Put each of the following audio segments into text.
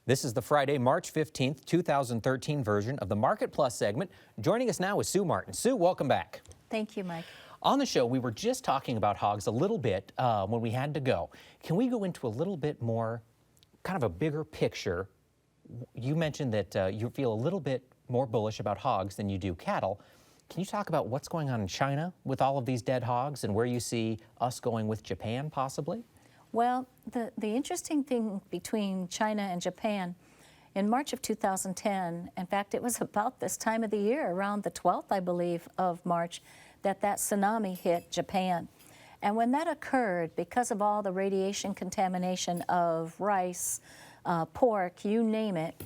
This is the Friday, March 15th, 2013 version of the Market Plus segment. Joining us now is Sue Martin. Sue, welcome back. Thank you, Mike. On the show, we were just talking about hogs a little bit when we had to go. Can we go into a little bit more, kind of a bigger picture? You mentioned that you feel a little bit more bullish about hogs than you do cattle. Can you talk about what's going on in China with all of these dead hogs and where you see us going with Japan possibly? Well, the interesting thing between China and Japan, in March of 2010, in fact, it was about this time of the year, around the 12th, I believe, of March, that tsunami hit Japan. And when that occurred, because of all the radiation contamination of rice, pork, you name it,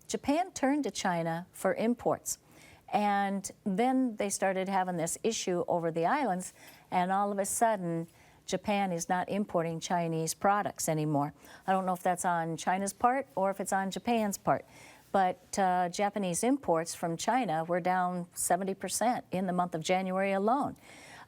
Japan turned to China for imports. And then they started having this issue over the islands, and all of a sudden, Japan is not importing Chinese products anymore. I don't know if that's on China's part or if it's on Japan's part, but Japanese imports from China were down 70% in the month of January alone.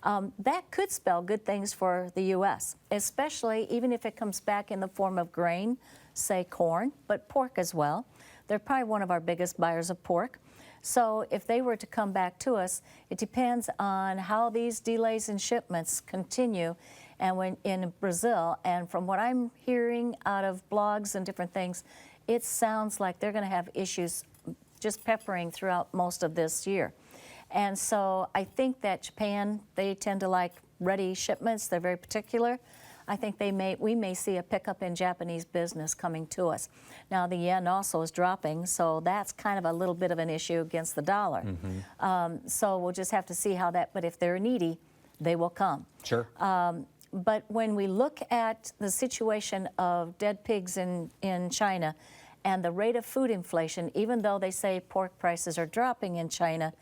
That could spell good things for the U.S., especially even if it comes back in the form of grain, say corn, but pork as well. They're probably one of our biggest buyers of pork. So if they were to come back to us, it depends on how these delays in shipments continue. And when in Brazil, and from what I'm hearing out of blogs and different things, it sounds like they're going to have issues just peppering throughout most of this year. And so I think that Japan, they tend to like ready shipments. They're very particular. I think we may see a pickup in Japanese business coming to us. Now the yen also is dropping, so that's kind of a little bit of an issue against the dollar. So we'll just have to see how that, but if they're needy, they will come. Sure. But when we look at the situation of dead pigs in China and the rate of food inflation, even though they say pork prices are dropping in China,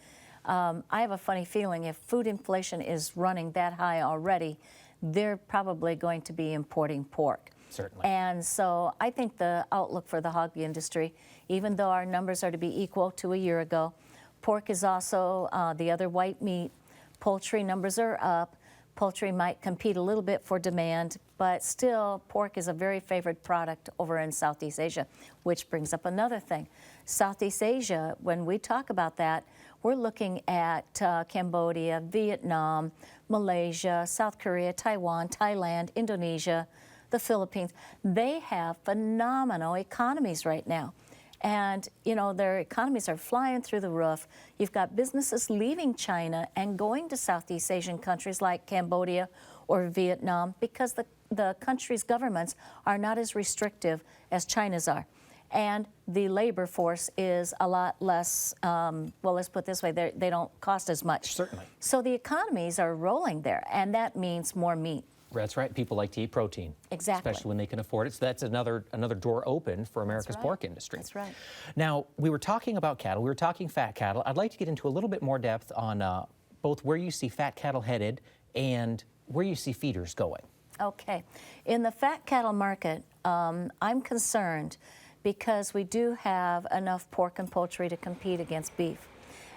I have a funny feeling if food inflation is running that high already, they're probably going to be importing pork. Certainly. And so I think the outlook for the hog industry, even though our numbers are to be equal to a year ago, pork is also the other white meat. Poultry numbers are up. Poultry might compete a little bit for demand, but still pork is a very favored product over in Southeast Asia, which brings up another thing. Southeast Asia, when we talk about that, we're looking at Cambodia, Vietnam, Malaysia, South Korea, Taiwan, Thailand, Indonesia, the Philippines. They have phenomenal economies right now. And, you know, their economies are flying through the roof. You've got businesses leaving China and going to Southeast Asian countries like Cambodia or Vietnam because the country's governments are not as restrictive as China's are. And the labor force is a lot less, well, let's put it this way, they don't cost as much. Certainly. So the economies are rolling there, and that means more meat. That's right. People like to eat protein. Exactly. Especially when they can afford it. So that's another door open for America's pork industry. That's right. Now, we were talking about cattle. We were talking fat cattle. I'd like to get into a little bit more depth on both where you see fat cattle headed and where you see feeders going. Okay. In the fat cattle market, I'm concerned because we do have enough pork and poultry to compete against beef.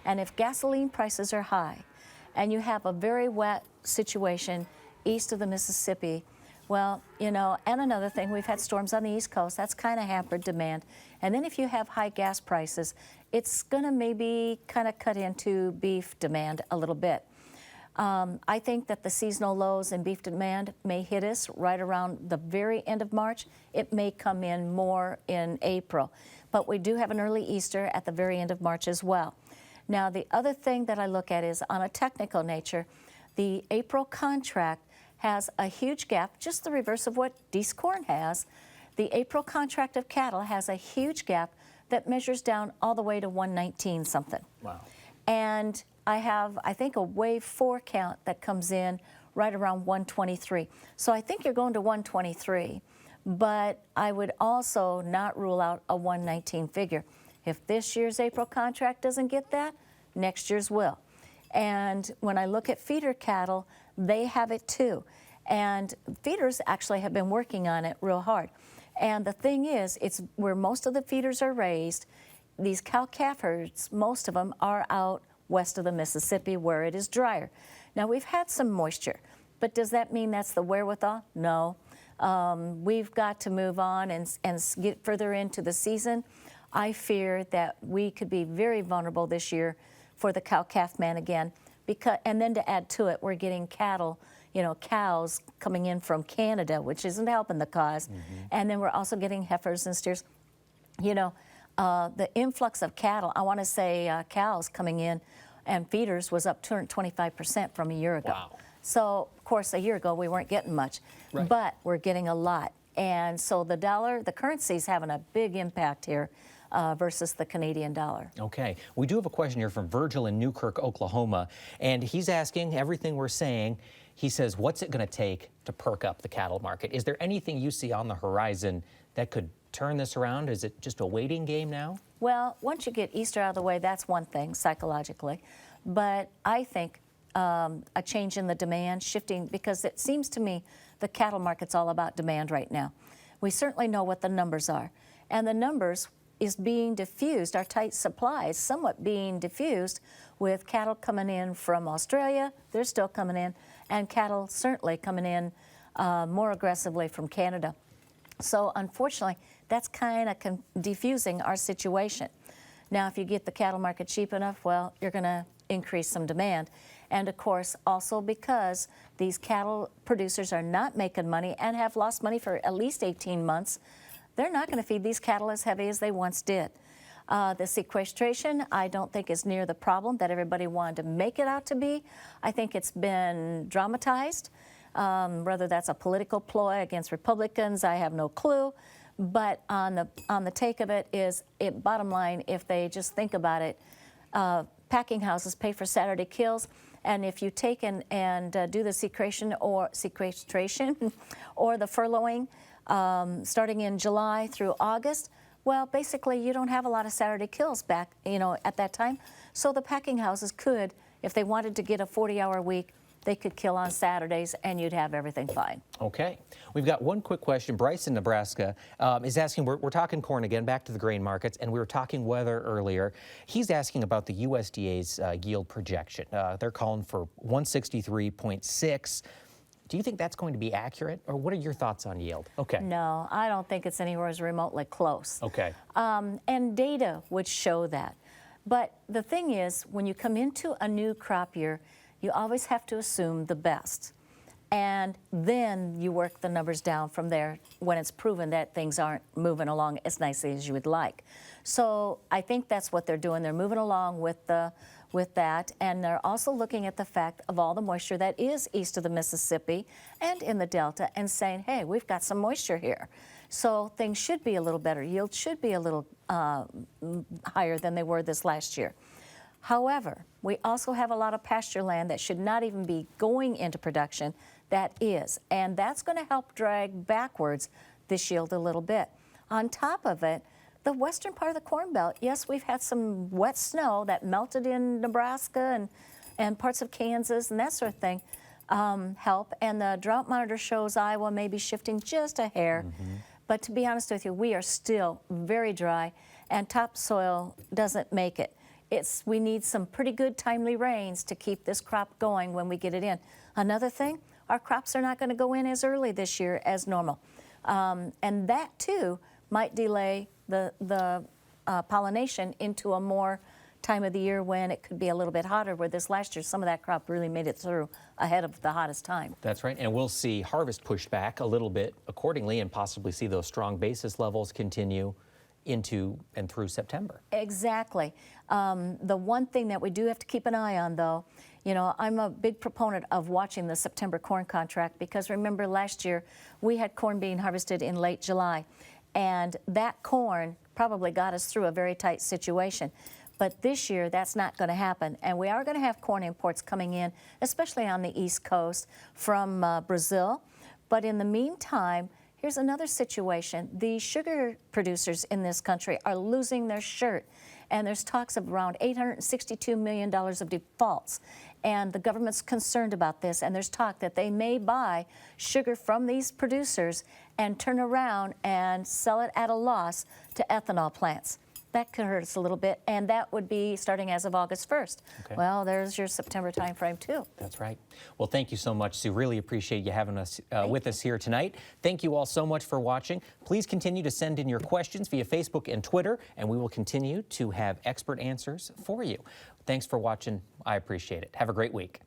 And if gasoline prices are high and you have a very wet situation east of the Mississippi, well, you know, and another thing, we've had storms on the East Coast. That's kind of hampered demand. And then if you have high gas prices, it's going to maybe kind of cut into beef demand a little bit. I think that the seasonal lows in beef demand may hit us right around the very end of March. It may come in more in April. But we do have an early Easter at the very end of March as well. Now, the other thing that I look at is on a technical nature, the April contract has a huge gap, just the reverse of what Deese corn has. The April contract of cattle has a huge gap that measures down all the way to 119 something. Wow. And I have, I think, a wave 4 count that comes in right around 123. So I think you're going to 123, but I would also not rule out a 119 figure. If this year's April contract doesn't get that, next year's will. And when I look at feeder cattle, they have it too. And feeders actually have been working on it real hard. And the thing is, it's where most of the feeders are raised. These cow-calf herds, most of them are out west of the Mississippi where it is drier. Now, we've had some moisture, but does that mean that's the wherewithal? No. We've got to move on and get further into the season. I fear that we could be very vulnerable this year for the cow-calf man again. And then to add to it, we're getting cattle, cows coming in from Canada, which isn't helping the cause. And then we're also getting heifers and steers. The influx of cattle, I want to say cows coming in and feeders was up 225% from a year ago. Wow. So, of course, a year ago we weren't getting much, Right. but we're getting a lot. And so the dollar, the currency's having a big impact here versus the Canadian dollar. Okay. We do have a question here from Virgil in Newkirk, Oklahoma, and he's asking everything we're saying. He says, what's it going to take to perk up the cattle market? Is there anything you see on the horizon that could turn this around? Is it just a waiting game now? Well, once you get Easter out of the way, that's one thing psychologically. But I think a change in the demand, shifting, because it seems to me the cattle market's all about demand right now. We certainly know what the numbers are. And the numbers is being diffused, our tight supply is somewhat being diffused with cattle coming in from Australia, they're still coming in, and cattle certainly coming in more aggressively from Canada. So unfortunately, that's kind of diffusing our situation. Now, if you get the cattle market cheap enough, well, you're going to increase some demand. And of course, also because these cattle producers are not making money and have lost money for at least 18 months, they're not going to feed these cattle as heavy as they once did. The sequestration, I don't think is near the problem that everybody wanted to make it out to be. I think it's been dramatized. Whether that's a political ploy against Republicans, I have no clue. But on the take of it is, bottom line, if they just think about it, packing houses pay for Saturday kills, and if you take and do the sequestration or the furloughing, starting in July through August, well, basically you don't have a lot of Saturday kills back, at that time. So the packing houses could, if they wanted to get a 40-hour week, they could kill on Saturdays and you'd have everything fine. Okay. We've got one quick question. Bryce in Nebraska is asking, we're talking corn again, back to the grain markets, and we were talking weather earlier. He's asking about the USDA's yield projection. They're calling for 163.6. Do you think that's going to be accurate, or what are your thoughts on yield? Okay. No, I don't think it's anywhere as remotely close. Okay. And data would show that. But the thing is, when you come into a new crop year, you always have to assume the best. And then you work the numbers down from there when it's proven that things aren't moving along as nicely as you would like. So I think that's what they're doing. They're moving along with that, and they're also looking at the fact of all the moisture that is east of the Mississippi and in the Delta and saying, hey, we've got some moisture here. So things should be a little better. Yields should be a little higher than they were this last year. However, we also have a lot of pasture land that should not even be going into production that is, and that's going to help drag backwards this yield a little bit. On top of it, the western part of the Corn Belt, yes, we've had some wet snow that melted in Nebraska and parts of Kansas and that sort of thing help, and the drought monitor shows Iowa may be shifting just a hair. But to be honest with you, we are still very dry, and topsoil doesn't make it. We need some pretty good timely rains to keep this crop going when we get it in. Another thing, our crops are not going to go in as early this year as normal. And that too might delay the pollination into a more time of the year when it could be a little bit hotter, where this last year some of that crop really made it through ahead of the hottest time. That's right, and we'll see harvest pushed back a little bit accordingly and possibly see those strong basis levels continue into and through September. Exactly. The one thing that we do have to keep an eye on, though, I'm a big proponent of watching the September corn contract, because remember last year we had corn being harvested in late July, and that corn probably got us through a very tight situation. But this year that's not going to happen, and we are going to have corn imports coming in, especially on the East Coast from Brazil. But in the meantime, here's another situation. The sugar producers in this country are losing their shirt, and there's talks of around $862 million of defaults. And the government's concerned about this, and there's talk that they may buy sugar from these producers and turn around and sell it at a loss to ethanol plants. that could hurt us a little bit, and that would be starting as of August 1st. Okay. Well, there's your September timeframe too. That's right. Well, thank you so much, Sue. Really appreciate you having us with us here tonight. Thank you all so much for watching. Please continue to send in your questions via Facebook and Twitter, and we will continue to have expert answers for you. Thanks for watching. I appreciate it. Have a great week.